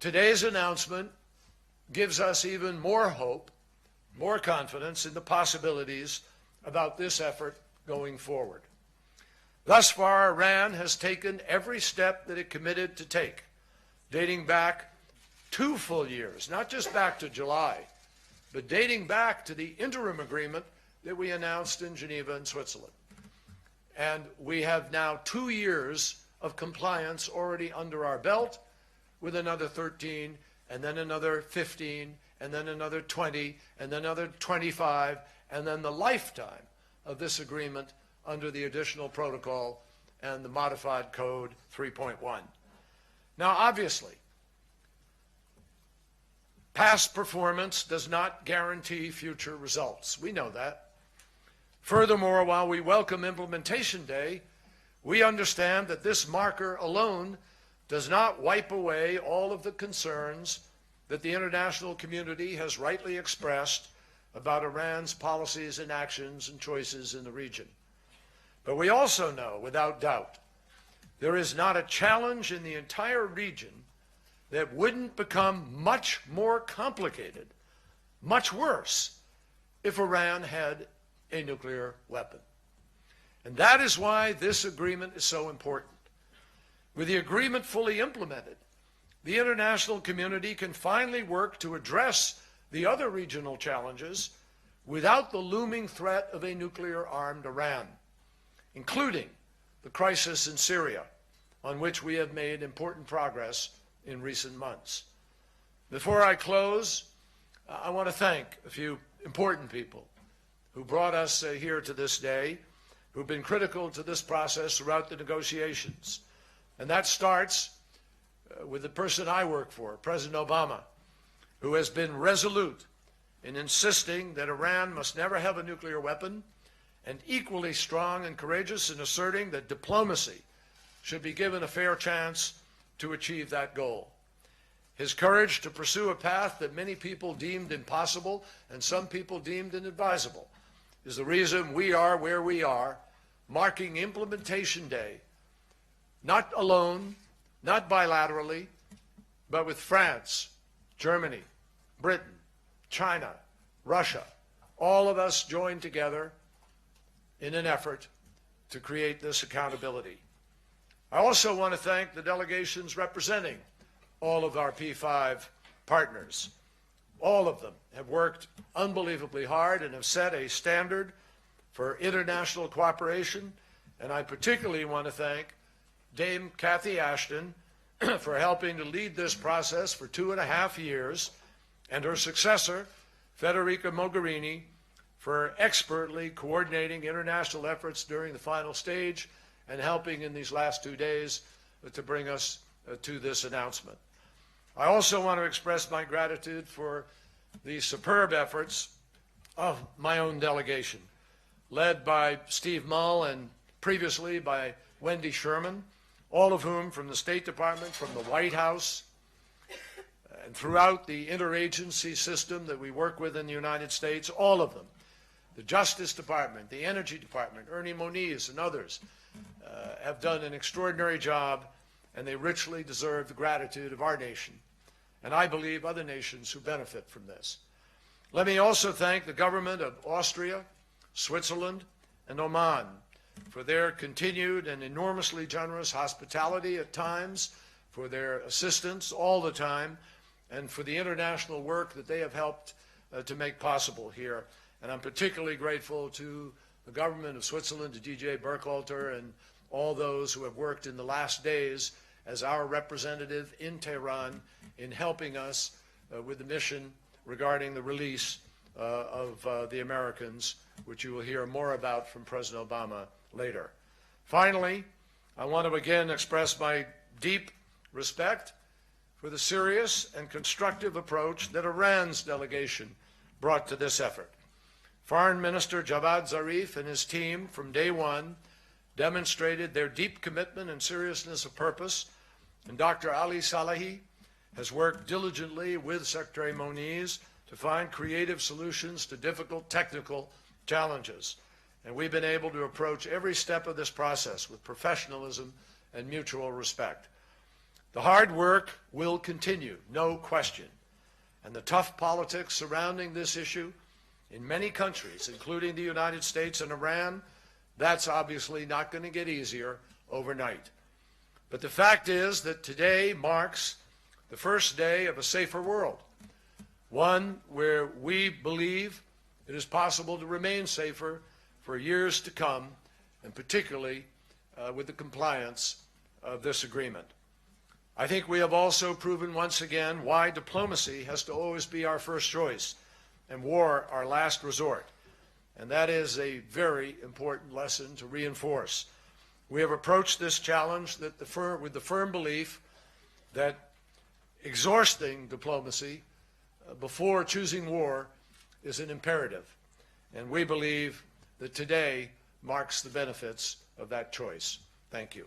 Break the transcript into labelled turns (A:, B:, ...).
A: Today's announcement gives us even more hope, more confidence in the possibilities about this effort going forward. Thus far, Iran has taken every step that it committed to take, dating back 2 full years, not just back to July, but dating back to the interim agreement that we announced in Geneva in Switzerland. And we have now 2 years of compliance already under our belt, with another 13, and then another 15, and then another 20, and then another 25, and then the lifetime of this agreement under the additional protocol and the modified code 3.1. Now, obviously, past performance does not guarantee future results. We know that. Furthermore, while we welcome Implementation Day, we understand that this marker alone does not wipe away all of the concerns that the international community has rightly expressed about Iran's policies and actions and choices in the region. But we also know, without doubt, there is not a challenge in the entire region that wouldn't become much more complicated, much worse, if Iran had a nuclear weapon. And that is why this agreement is so important. With the agreement fully implemented, the international community can finally work to address the other regional challenges without the looming threat of a nuclear-armed Iran, including the crisis in Syria, on which we have made important progress in recent months. Before I close, I want to thank a few important people who brought us here to this day, who've been critical to this process throughout the negotiations. And that starts with the person I work for, President Obama, who has been resolute in insisting that Iran must never have a nuclear weapon, and equally strong and courageous in asserting that diplomacy should be given a fair chance to achieve that goal. His courage to pursue a path that many people deemed impossible and some people deemed inadvisable is the reason we are where we are, marking Implementation Day, not alone, not bilaterally, but with France, Germany, Britain, China, Russia, all of us joined together in an effort to create this accountability. I also want to thank the delegations representing all of our P5 partners. All of them have worked unbelievably hard and have set a standard for international cooperation, and I particularly want to thank Dame Cathy Ashton for helping to lead this process for 2.5 years, and her successor, Federica Mogherini, for expertly coordinating international efforts during the final stage and helping in these last 2 days to bring us to this announcement. I also want to express my gratitude for the superb efforts of my own delegation, led by Steve Mull and previously by Wendy Sherman, all of whom from the State Department, from the White House, and throughout the interagency system that we work with in the United States, all of them, the Justice Department, the Energy Department, Ernie Moniz and others, have done an extraordinary job, and they richly deserve the gratitude of our nation, and I believe other nations who benefit from this. Let me also thank the government of Austria, Switzerland, and Oman for their continued and enormously generous hospitality at times, for their assistance all the time, and for the international work that they have helped to make possible here. And I'm particularly grateful to the government of Switzerland, to DJ Burkhalter, and all those who have worked in the last days as our representative in Tehran in helping us with the mission regarding the release of the Americans, which you will hear more about from President Obama later. Finally, I want to again express my deep respect for the serious and constructive approach that Iran's delegation brought to this effort. Foreign Minister Javad Zarif and his team from day one demonstrated their deep commitment and seriousness of purpose, and Dr. Ali Salehi has worked diligently with Secretary Moniz to find creative solutions to difficult technical challenges. And we've been able to approach every step of this process with professionalism and mutual respect. The hard work will continue, no question. And the tough politics surrounding this issue in many countries, including the United States and Iran, that's obviously not going to get easier overnight. But the fact is that today marks the first day of a safer world, one where we believe it is possible to remain safer for years to come, and particularly with the compliance of this agreement. I think we have also proven once again why diplomacy has to always be our first choice and war our last resort. And that is a very important lesson to reinforce. We have approached this challenge with the firm belief that exhausting diplomacy before choosing war is an imperative. And we believe that today marks the benefits of that choice. Thank you.